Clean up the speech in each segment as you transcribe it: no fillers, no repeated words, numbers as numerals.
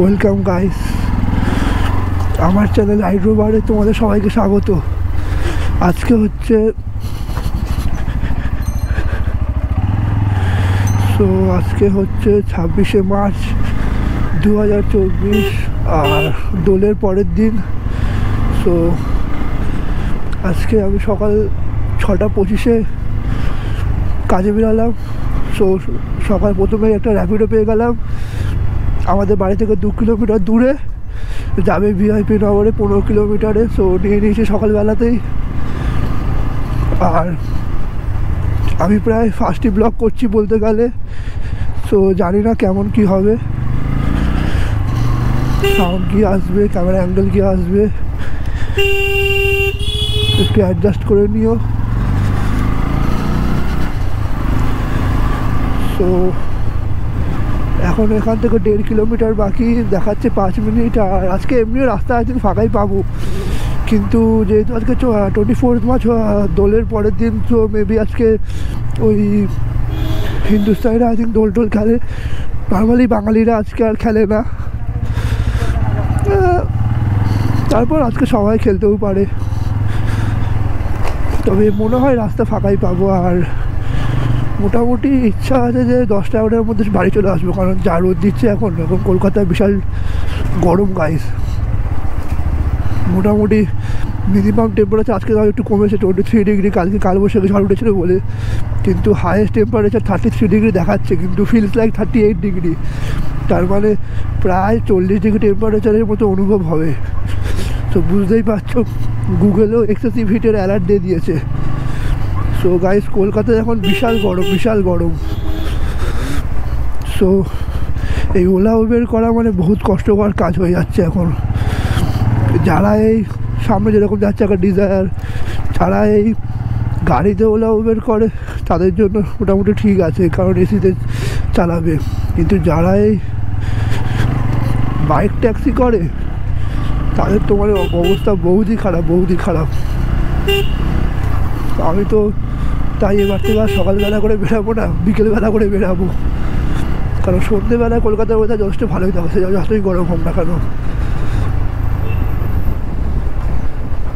Welcome guys, আমার channel ride রোভারে তোমাদের সবাইকে স্বাগত। আজকে হচ্ছে আজকে হচ্ছে 26শে মার্চ 2024 আর দোলের পরের দিন। সো আজকে আমি সকাল 6:25-এ কাজে বেরালাম। সকাল প্রথমে একটা র্যাপিডো পেয়ে গেলাম আমাদের বাড়ি থেকে 2 কিলোমিটার দূরে, যাবে ভিআইপি নগরে 15 কিলোমিটারে। নিয়ে নিয়েছি সকালবেলাতেই। আর আমি প্রায় ফার্স্টই ব্লগ করছি বলতে গেলে। জানি না কেমন কি হবে, সাউন্ড কি আসবে, ক্যামেরা অ্যাঙ্গেল কি আসবে, একটু অ্যাডজাস্ট করে নিও। এখন এখান থেকে 1.5 কিলোমিটার বাকি, দেখাচ্ছে 5 মিনিট। আর আজকে এমনিও রাস্তা আই থিঙ্ক ফাঁকাই পাবো, কিন্তু যেহেতু আজকে 24 মার্চ দোলের পরের দিন, তো মেবি আজকে ওই হিন্দুস্তানিরা আই থিঙ্ক দোল টোল খেলে। নর্মালি বাঙালিরা আজকে আর খেলে না, তারপর আজকে সবাই খেলতেও পারে। তবে মনে হয় রাস্তা ফাঁকাই পাবো। আর মোটামুটি ইচ্ছা আছে যে 10-11টার মধ্যে বাড়ি চলে আসবো, কারণ যা রোদ দিচ্ছে এখন কলকাতায় বিশাল গরম গাইস। মোটামুটি মিনিমাম টেম্পারেচার আজকে একটু কমেছে 23 ডিগ্রি, কাল বৈশাখী ঝড় উঠেছিল বলে, কিন্তু হাইয়েস্ট টেম্পারেচার 33 ডিগ্রি দেখাচ্ছে, কিন্তু ফিলস লাইক 38 ডিগ্রি। তার মানে প্রায় 40 ডিগ্রি টেম্পারেচারের মতো অনুভব হবে। তো বুঝতেই পারছো, গুগলেও এক্সেসিভ হিটের অ্যালার্ট দিয়ে দিয়েছে। গাইস, কলকাতায় এখন বিশাল গরম। এই ওলা উবের করা মানে বহুত কষ্টকর কাজ হয়ে যাচ্ছে এখন। যারা এই সামনে যেরকম যাচ্ছে একটা ডিজায়ার, যারা এই গাড়িতে ওলা উবের করে তাদের জন্য মোটামুটি ঠিক আছে, কারণ এসিতে চালাবে। কিন্তু যারা এই বাইক ট্যাক্সি করে তাদের তো মানে অবস্থা বহুতই খারাপ। আমি তো তাই এবার থেকে আর সকালবেলা করে বেরাবো না, বিকেলবেলা করে বেরাবো, কারণ সন্ধ্যেবেলা কলকাতার ওয়েদার যথেষ্ট ভালোই থাকে, সে যতই গরম হোক না কেন।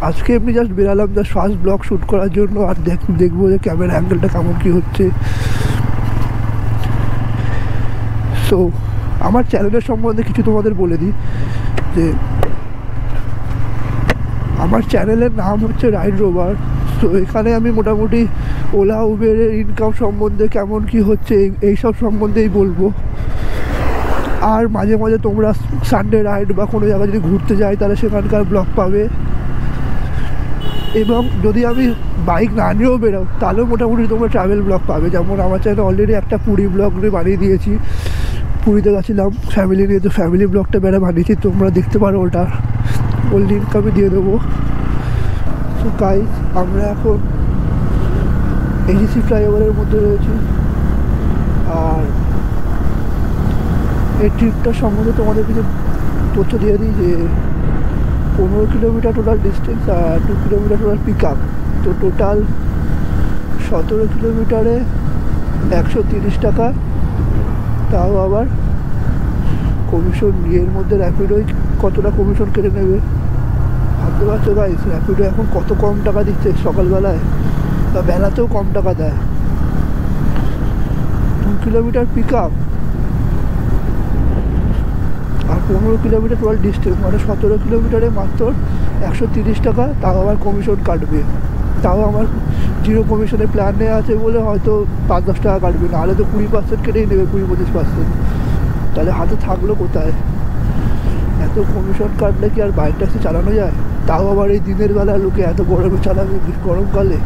আজকে এমনি জাস্ট বেরালাম জাস্ট ফার্স্ট ব্লগ শ্যুট করার জন্য, আর দেখবো যে ক্যামেরা অ্যাঙ্গেলটা কেমন কী হচ্ছে। আমার চ্যানেলের সম্বন্ধে কিছু তোমাদের বলে দিই, যে আমার চ্যানেলের নাম হচ্ছে রাইড রোভার। এখানে আমি মোটামুটি ওলা উবেরের ইনকাম সম্বন্ধে কেমন কি হচ্ছে এইসব সম্বন্ধেই বলবো। আর মাঝে মাঝে তোমরা সানডে রাইড বা কোনো জায়গায় যদি ঘুরতে যাই তাহলে সেখানকার ব্লগ পাবে। এবং যদি আমি বাইক না নিয়েও বেরোও তাহলেও মোটামুটি তোমরা ট্রাভেল ব্লগ পাবে। যেমন আমার চ্যানেলে অলরেডি একটা পুরী ব্লগ বানিয়ে দিয়েছি, পুরীতে গেছিলাম ফ্যামিলি নিয়ে, তো ফ্যামিলি ব্লগটা বানিয়েছি, তোমরা দেখতে পারো, ওর লিঙ্ক আমি দিয়ে দেবো। গাইস, আমরা এখন এজিসি ফ্লাইওভারের মধ্যে রয়েছি। আর এই ট্রিপটার সম্বন্ধে তোমাদের কিছু তথ্য দিয়ে দিই, যে 15 কিলোমিটার টোটাল ডিস্টেন্স আর 2 কিলোমিটার টোটাল পিক আপ। তো টোটাল 17 কিলোমিটারে 130 টাকা, তাও আবার কমিশন। এর মধ্যে র্যাপিডোই কতটা কমিশন কেটে নেবে ভাবতে পারছো গাইস। র্যাপিডো এখন কত কম টাকা দিচ্ছে সকালবেলায়, বা বেলাতেও কম টাকা দেয়। 2 কিলোমিটার পিক আপ আর 15 কিলোমিটার টোটাল ডিস্টেন্স, মানে 17 কিলোমিটারে মাত্র 130 টাকা, তাও আবার কমিশন কাটবে। তাও আমার 0 কমিশনের প্ল্যান নেওয়া আছে বলে হয়তো 5-10 টাকা কাটবে, নাহলে তো 20% কেটেই নেবে, 20-25%। তাহলে হাতে থাকলো কোথায়? এত কমিশন কাটলে কি আর বাইক ট্যাক্সি চালানো যায়? তাও আবার এই দিনের বেলা লোকে এত গরমে চালাবে, গরমকালে।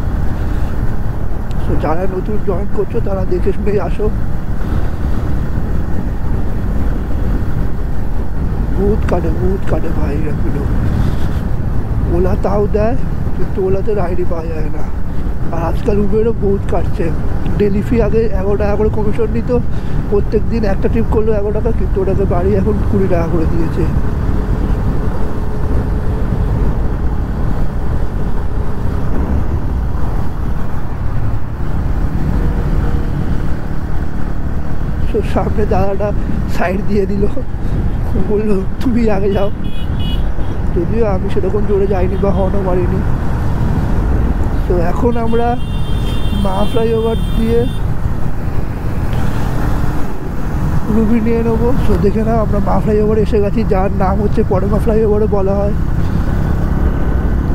যারা নতুন জয়েন করছো তারা দেখে শুনেই আসো। বহুত কাটে ভাই র্যাপিডো। ওলা তাও দেয়, কিন্তু ওলাতে রাইডই পাওয়া যায় না। আর আজকাল উবেরও বহুত কাটছে। ডেলি ফি আগে 11 টাকা করে কমিশন নিত, প্রত্যেক দিন একটা ট্রিপ করলো 11 টাকা, কিন্তু ওটাকে বাড়ি এখন 20 টাকা করে দিয়েছে। সামনে দাদাটা সাইড দিয়ে দিল, বললো তুমি আগে যাও। যদিও আমি সেরকম জোরে যাইনি বা হর্নও মারিনি। তো এখন আমরা মা ফ্লাইওভার দিয়ে রুবি নিয়ে নেবো। তো দেখে না আমরা মা ফ্লাইওভারে এসে গেছি, যার নাম হচ্ছে পরমা ফ্লাইওভারও বলা হয়,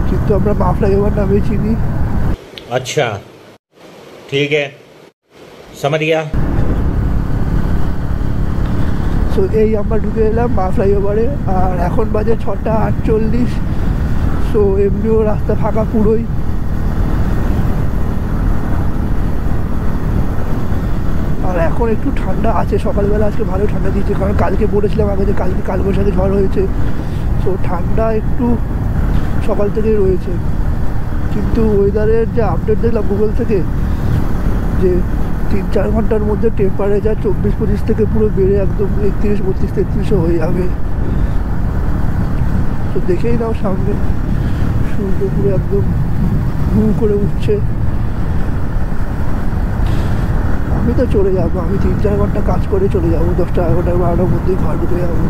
কিন্তু আমরা মা ফ্লাইওভার নামেই চিনি। আচ্ছা ঠিক আছে, समझ गया। সো এই আমরা ঢুকে এলাম মা ফ্লাইওভারে, আর এখন বাজে 6:48। সো এমনিও রাস্তা ফাঁকা পুরোই। আর এখন একটু ঠান্ডা আছে, সকালবেলা আজকে ভালো ঠান্ডা দিয়েছে, কারণ কালকে বলেছিলাম আগে যে কালবৈশাখী ঝড় হয়েছে। সো ঠান্ডা একটু সকাল থেকেই রয়েছে, কিন্তু ওয়েদারের যে আপডেট দেখলাম গুগল থেকে, যে 3-4 ঘন্টার মধ্যে টেম্পারেচার 24-25 থেকে পুরো বেড়ে একদম 31-32-33 হয়ে যাবে। তো দেখেই নাও সামনে সূর্য পুরো একদম ভু করে উঠছে। আমি তো চলে যাবো, আমি 3-4 ঘন্টা কাজ করে চলে যাবো, 10টা-11টা-12টার মধ্যেই ঘর ঢুকে যাবো।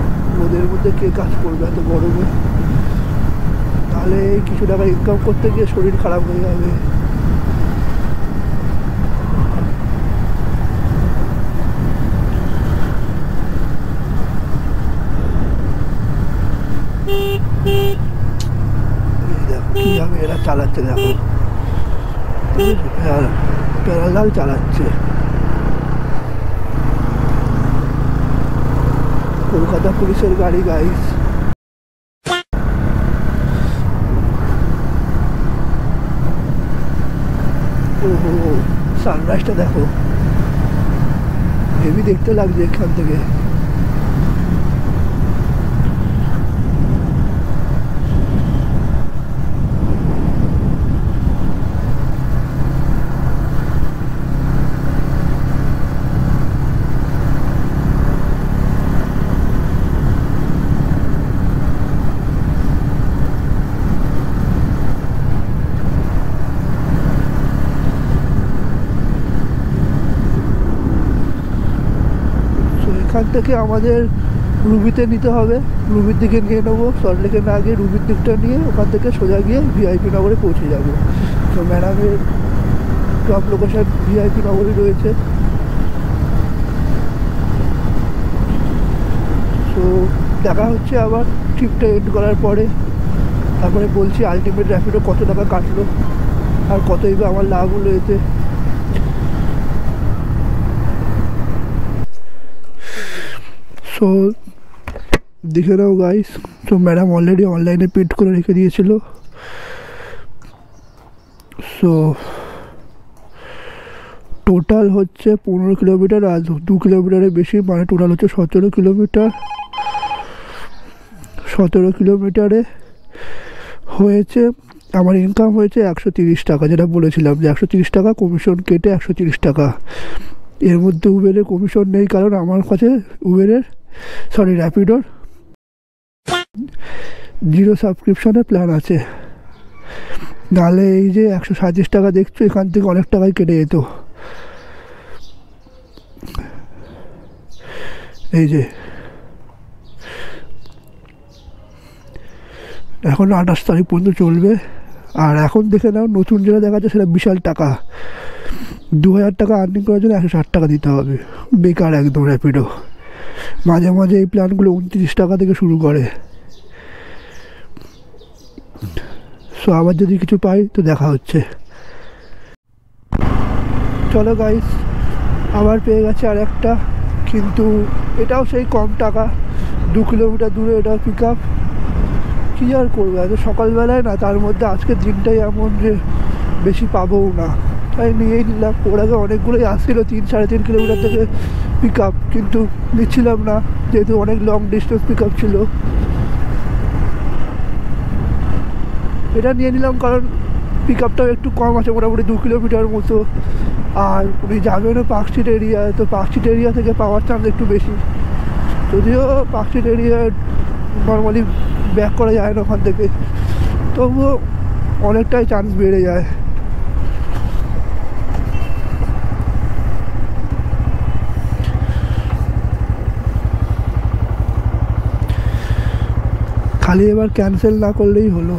ওদের মধ্যে কে কাজ করবে এত গরমে? তাহলে কিছু টাকা ইনকাম করতে গিয়ে শরীর খারাপ হয়ে যাবে। দেখো কীভাবে এরা চালাচ্ছে, দেখো প্যারালাল চালাচ্ছে। কলকাতা পুলিশের গাড়ি গাইস। ওহো, সানরাইজটা দেখো, হেভি দেখতে লাগছে এখান থেকে। এখান থেকে আমাদের রুবিতে নিতে হবে, রুবির দিকে নিয়ে নেবো। সল্টলেকে না গিয়ে রুবির দিকটা নিয়ে ওখান থেকে সোজা গিয়ে ভিআইপি নগরে পৌঁছে যাব। তো ম্যাডামের টপ লোকেশন ভিআইপি নগরই রয়েছে। তো দেখা হচ্ছে আবার ট্রিপটা এন্ড করার পরে। তারপরে বলছি আলটিমেট র্যাপিডো কত টাকা কাটলো আর কতই বা আমার লাভ হলো এতে। সো দেখে নাও গাইস। তো ম্যাডাম অলরেডি অনলাইনে প্রিন্ট করে রেখে দিয়েছিল। সো টোটাল হচ্ছে 15 কিলোমিটার, আর 2 কিলোমিটারের বেশি, মানে টোটাল হচ্ছে 17 কিলোমিটার। 17 কিলোমিটারে হয়েছে আমার ইনকাম হয়েছে 130 টাকা, যেটা বলেছিলাম যে 130 টাকা কমিশন কেটে 130 টাকা। এর মধ্যে উবেরের কমিশন নেই, কারণ আমার কাছে র্যাপিডোর 0 সাবস্ক্রিপশনের প্ল্যান আছে। নাহলে এই যে 137 টাকা দেখছো, এখান থেকে অনেক টাকাই কেটে যেত। এই যে এখন 28 তারিখ পর্যন্ত চলবে। আর এখন দেখে নাও নতুন যেটা দেখা যাচ্ছে সেটা বিশাল টাকা, 2000 টাকা আর্নিং করার জন্য 160 টাকা দিতে হবে। বেকার একদম র্যাপিডো। মাঝে মাঝে এই প্ল্যানগুলো 29 টাকা থেকে শুরু করে। সো আবার যদি কিছু পাই তো দেখা হচ্ছে। চলো গাইস, আবার পেয়ে গেছে আর একটা, কিন্তু এটাও সেই কম টাকা, 2 কিলোমিটার দূরে এটাও পিক আপ। কী আর করবো, এত সকালবেলায় না, তার মধ্যে আজকের দিনটাই এমন যে বেশি পাবোও না, তাই নিয়েই নিলাম। ওর আগে অনেকগুলোই আসছিলো 3-3.5 কিলোমিটার থেকে পিক আপ, কিন্তু নিচ্ছিলাম না যেহেতু অনেক লং ডিস্টেন্স পিক আপ ছিল। এটা নিয়ে নিলাম কারণ পিক আপটাও একটু কম আছে, মোটামুটি 2 কিলোমিটার মতো। আর উনি যাবেনও পার্কস্ট্রিট এরিয়ায়, তো পার্কস্ট্রিট এরিয়া থেকে পাওয়ার চান্স একটু বেশি। যদিও পার্কস্ট্রিট এরিয়ায় নর্মালি ব্যাক করা যায় না ওখান থেকে, তবুও অনেকটাই চান্স বেড়ে যায়। খালি এবার ক্যান্সেল না করলেই হলো।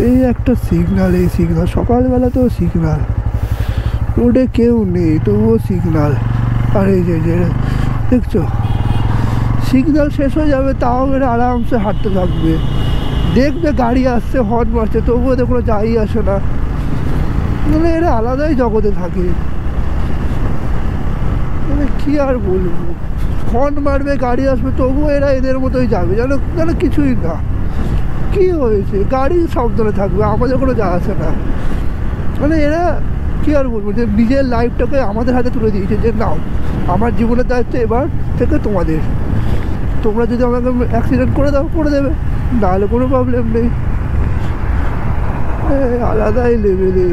এই একটা সিগনাল, এই সিগনাল সকালবেলাতেও সিগনাল, রোডে কেউ নেই তবুও সিগনাল। আর এই যে দেখছো সিগনাল শেষ হয়ে যাবে তাও এরা আরামসে হাঁটতে থাকবে, দেখবে গাড়ি আসছে হর্ন মারছে তবুও এদের কোনো যাই আসে না, মানে এরা আলাদাই জগতে থাকে। মানে কী আর বলবো, হর্ন মারবে গাড়ি আসবে তবুও এরা এদের মতোই যাবে, যেন যেন কিছুই না। কী হয়েছে গাড়ির সাবধানে থাকবে, আমাদের কোনো যা আসে না। মানে এরা কী আর বলবো, যে নিজের লাইফটাকে আমাদের হাতে তুলে দিয়েছে, যে নাও আমার জীবনের দায়িত্ব এবার থেকে তোমাদের, তোমরা যদি আমাকে অ্যাক্সিডেন্ট করে দাও করে দেবে, নাহলে কোনো প্রবলেম নেই। আলাদাই লেভেলে।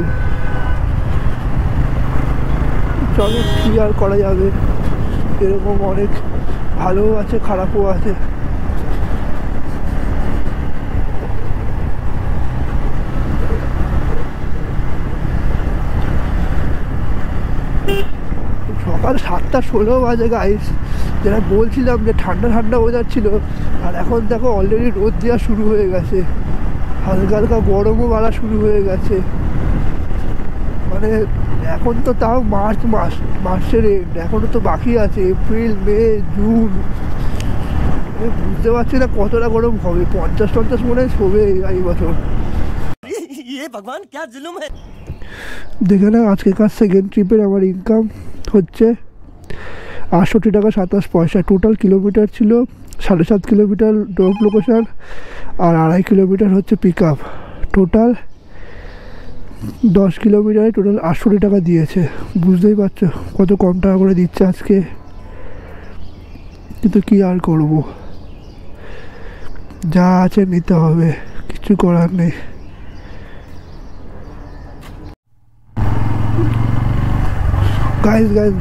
চলো কী আর করা যাবে, এরকম অনেক ভালোও আছে খারাপও আছে। সকাল 7:16 বাজে গাইস, যেটা বলছিলাম যে ঠান্ডা ঠান্ডা ওয়েদার ছিল, আর এখন দেখো অলরেডি রোদ দেওয়া শুরু হয়ে গেছে, হালকা হালকা গরমও বাড়া শুরু হয়ে গেছে। মানে এখন তো তাও মার্চের এন্ড, এখনও তো বাকি আছে এপ্রিল মে জুন, বুঝতে পারছি না কতটা গরম হবে। 50 মনে হয় শোবে এই বছর। দেখে না আজকেকার সেকেন্ড ট্রিপের আমার ইনকাম হচ্ছে 68 টাকা 27 পয়সা। টোটাল কিলোমিটার ছিল 7.5 কিলোমিটার ড্রপ লোকেশান আর 2.5 কিলোমিটার হচ্ছে পিক আপ। টোটাল 10 কিলোমিটারে টোটাল 68 টাকা দিয়েছে। বুঝতেই পারছো কত কম টাকা করে দিচ্ছে আজকে, কিন্তু কী আর করবো, যা আছে নিতে হবে, কিছু করার নেই।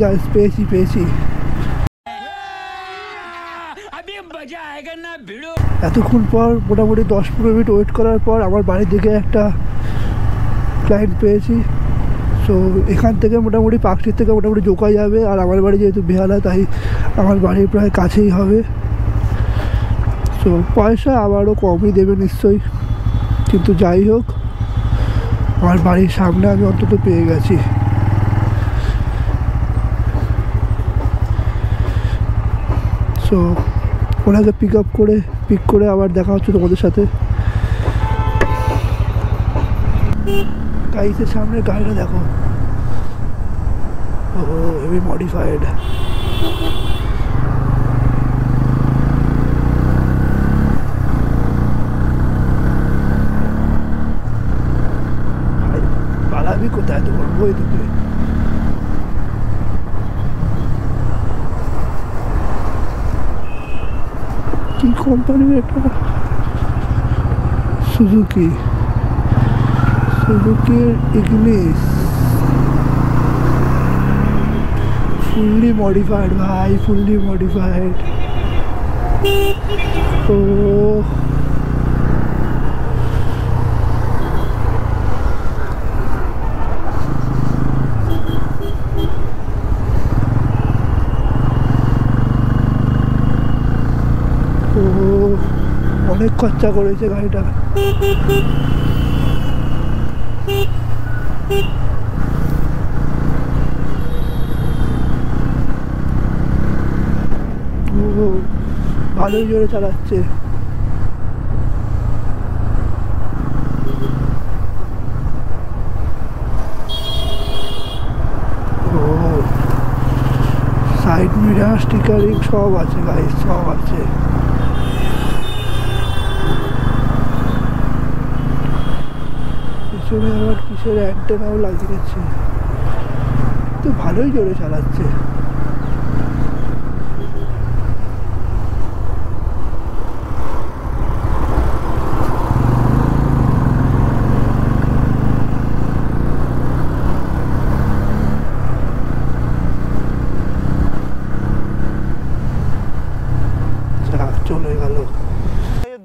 গাইস পেয়েছি। এতক্ষণ পর মোটামুটি 10-15 মিনিট ওয়েট করার পর আমার বাড়ির দিকে একটা ক্লায়েন্ট পেয়েছি। সো এখান থেকে মোটামুটি পার্কস্ট্রিট থেকে মোটামুটি জোকা যাবে, আর আমার বাড়ি যেহেতু বেহালা তাই আমার বাড়ির প্রায় কাছেই হবে। সো পয়সা আবারও কমই দেবে নিশ্চয়ই, কিন্তু যাই হোক আমার বাড়ির সামনে আমি অন্তত পেয়ে গেছি। সো ওনাকে পিক করে আবার দেখা হচ্ছে তোমাদের সাথে। গাইসের সামনে গাড়িটা দেখো, ও হেভি মডিফাইড। পালাবি কোথায়, তো বলবো এদিকে। কি কোম্পানির একটা সুজুকির ইগনিস, ফুললি মডিফাইড ভাই, ফুললি মডিফাইড। ও অনেক খরচা করেছে গাড়িটা। ভালোই জোরে চালাচ্ছে। সাইড মিরার স্টিকারিং সব আছে গাইস, সব আছে। পিছনে আবার কিসের অ্যান্টেনাও লাগিয়েছে, তো ভালোই জোরে চালাচ্ছে। চলে গেল।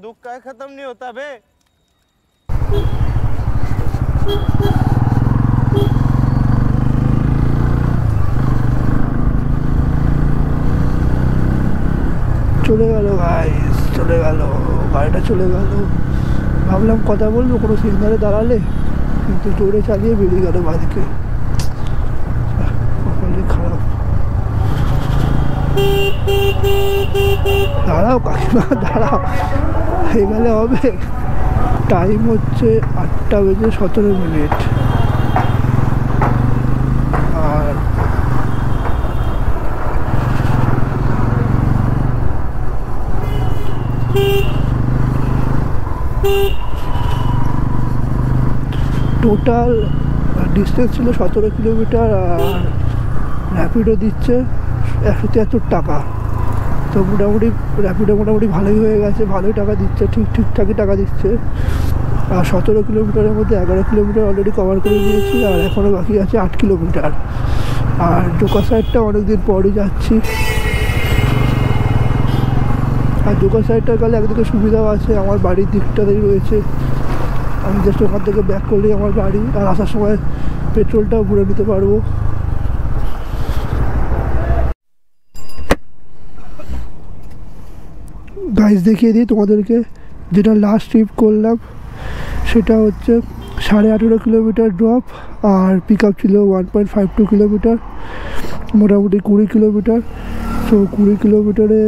दुख का खत्म नहीं होता बे। চলে গেল। ভাবলাম কথা বলবো কোনো সিগনালে দাঁড়ালে, কিন্তু জোরে চালিয়ে বেরিয়ে গেল বাড়িকে। কপালে খারাপ। দাঁড়াও কাকিমা দাঁড়াও, এগেলে হবে। টাইম হচ্ছে 8:17। আর টোটাল ডিস্টেন্স ছিল 17 কিলোমিটার। আর র্যাপিডো দিচ্ছে 173 টাকা। তো মোটামুটি র্যাপিডো মোটামুটি ভালোই হয়ে গেছে, ভালোই টাকা দিচ্ছে, ঠিকঠাকই টাকা দিচ্ছে। আর 17 কিলোমিটারের মধ্যে 11 কিলোমিটার অলরেডি কভার করে নিয়েছি, আর এখনও বাকি আছে 8 কিলোমিটার। আর জোকা সাইডটা অনেকদিন পরই যাচ্ছি। আর জোকা সাইডটা গেলে একদিকে সুবিধাও আছে, আমার বাড়ির দিকটাতেই রয়েছে। আমি জাস্ট ওখান থেকে ব্যাক করলেই আমার বাড়ি, আর আসার সময় পেট্রোলটাও ভরে নিতে পারবো। গাইজ দেখিয়ে দিই তোমাদেরকে, যেটা লাস্ট ট্রিপ করলাম সেটা হচ্ছে 18.5 কিলোমিটার ড্রপ, আর পিক আপ ছিল 1.52 কিলোমিটার, মোটামুটি 20 কিলোমিটার। তো 20 কিলোমিটারে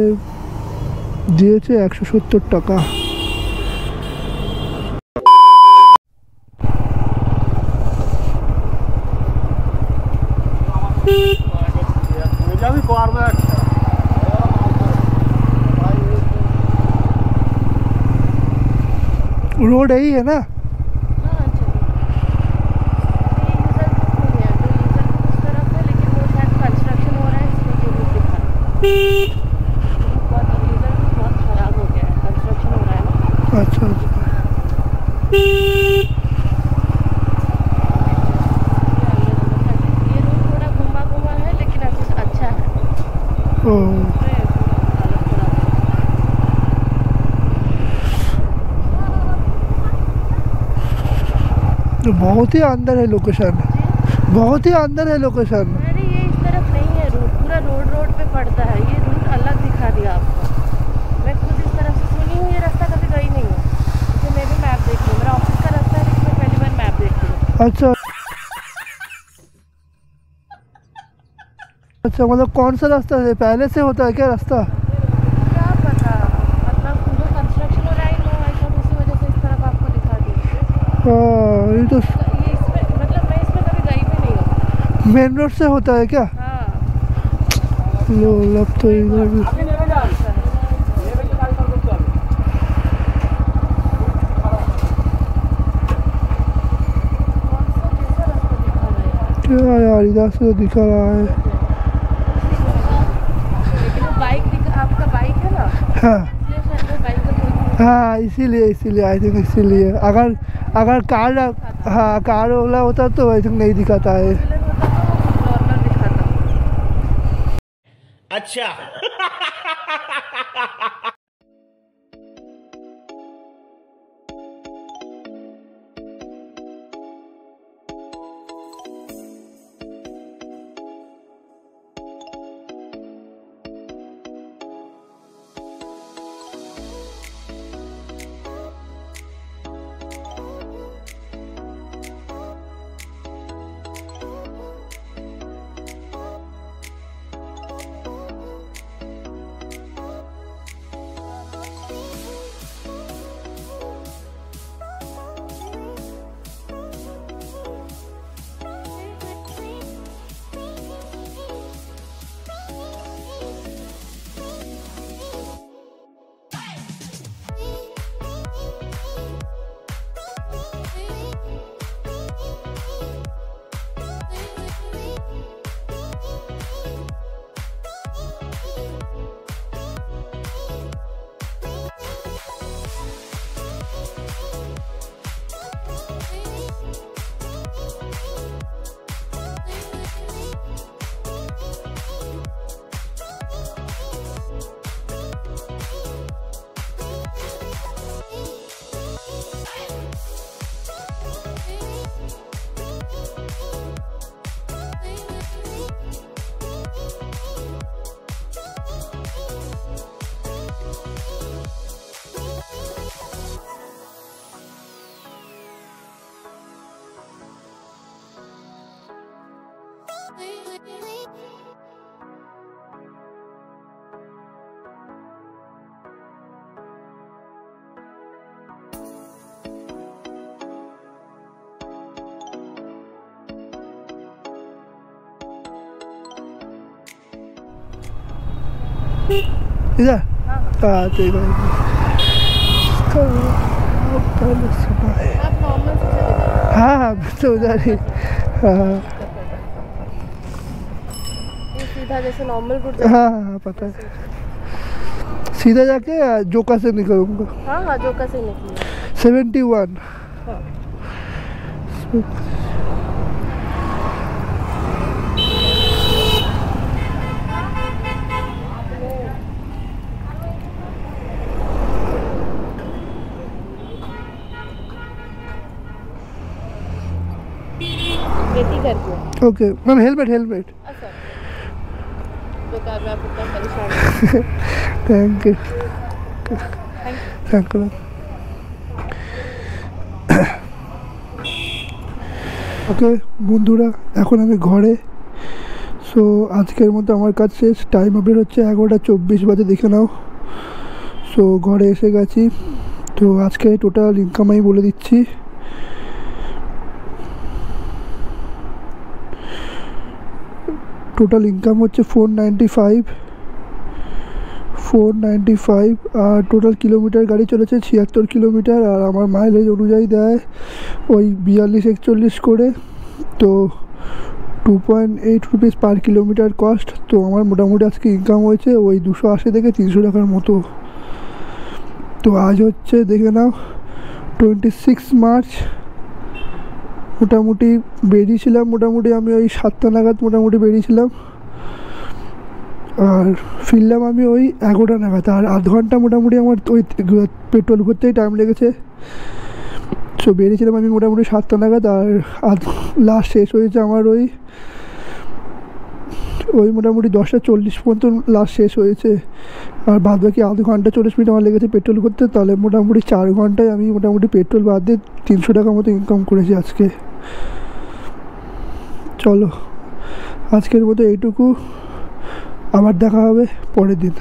দিয়েছে 170 টাকা। रोड यही है ना? अच्छा तो बहुत ही अंदर है लोकेशन, बहुत ही अंदर है लोकेशन। अरे ये इस तरफ नहीं है रूट, पूरा रोड पे पड़ता है। ये रूट अलग दिखा दिया आपको। मैं खुद इस तरफ से सुनी हूँ, ये रास्ता कभी गई नहीं हूँ, तो मैं भी मैप देख लूँ। मेरा ऑफिस का रास्ता है, लेकिन मैं पहली बार मैप देख रही हूँ। अच्छा अच्छा, मतलब कौन सा रास्ता है? पहले से होता है क्या रास्ता? क्या पता, मतलब जो कंस्ट्रक्शन हो रहा है नो, ऐसा उसी वजह से इस तरफ आपको दिखा दिया। ये तो ये इसमें मतलब मैं इसमें कभी गई भी नहीं हूँ। मेन रोड से होता है क्या? हाँ लो लब तो इधर भी। क्या यार, इधर से तो दिखा रहा है। लेकिन वो बाइक आपका बाइक है ना? हाँ बाइक का हाँ, इसीलिए आई थिंक, इसीलिए। अगर कार, हाँ कार वाला होता तो आई थिंक नहीं दिखाता है। नॉर्मल दिखाता। अच्छा इधर हाँ तो इधर पहले सुना है। आप नॉर्मल से चले जाओ। हाँ हाँ तो उधर ही हाँ ये सीधा जैसे नॉर्मल रूट हाँ हाँ पता है। सीधा जाके जोका से निकलूंगा। हाँ हाँ जोका से निकलिए। 71 हाँ। खेती करके ओके मैम हेलमेट हेलमेट अच्छा बेकार में आप इतना परेशान thank you thank you thank you okay বন্ধুরা এখন আমি ঘরে সো আজকের মতো আমার কাজ শেষ টাইম আপডেট হচ্ছে 11:24 বাজে দেখে নাও সো ঘরে এসে গেছি তো আজকে টোটাল ইনকাম আমি বলে দিচ্ছি টোটাল ইনকাম হচ্ছে 495 আর টোটাল কিলোমিটার গাড়ি চলেছে 76 কিলোমিটার আর আমার মাইলেজ অনুযায়ী দেয় ওই 42-41 করে তো 2.8 রুপিস পার কিলোমিটার কস্ট তো আমার মোটামুটি আজকে ইনকাম হয়েছে ওই 280 থেকে 300 টাকার মতো তো আজ হচ্ছে দেখে নাও 26 মার্চ মোটামুটি বেরিয়েছিলাম মোটামুটি আমি ওই 7টা নাগাদ মোটামুটি বেরিয়েছিলাম আর ফিরলাম আমি ওই 11টা নাগাদ আর আধ ঘন্টা মোটামুটি আমার ওই পেট্রোল ভরতেই টাইম লেগেছে সো বেরিয়েছিলাম আমি মোটামুটি 7টা নাগাদ আর লাস্ট শেষ হয়েছে আমার ওই মোটামুটি 10:40 পর্যন্ত লাস্ট শেষ হয়েছে আর বাদ বাকি আধ ঘন্টা 40 মিনিট আমার লেগেছে পেট্রোল করতে তাহলে মোটামুটি 4 ঘন্টায় আমি মোটামুটি পেট্রোল বাদ দিয়ে 300 টাকার মতো ইনকাম করেছি আজকে চলো আজকের মতো এইটুকু আবার দেখা হবে পরের দিন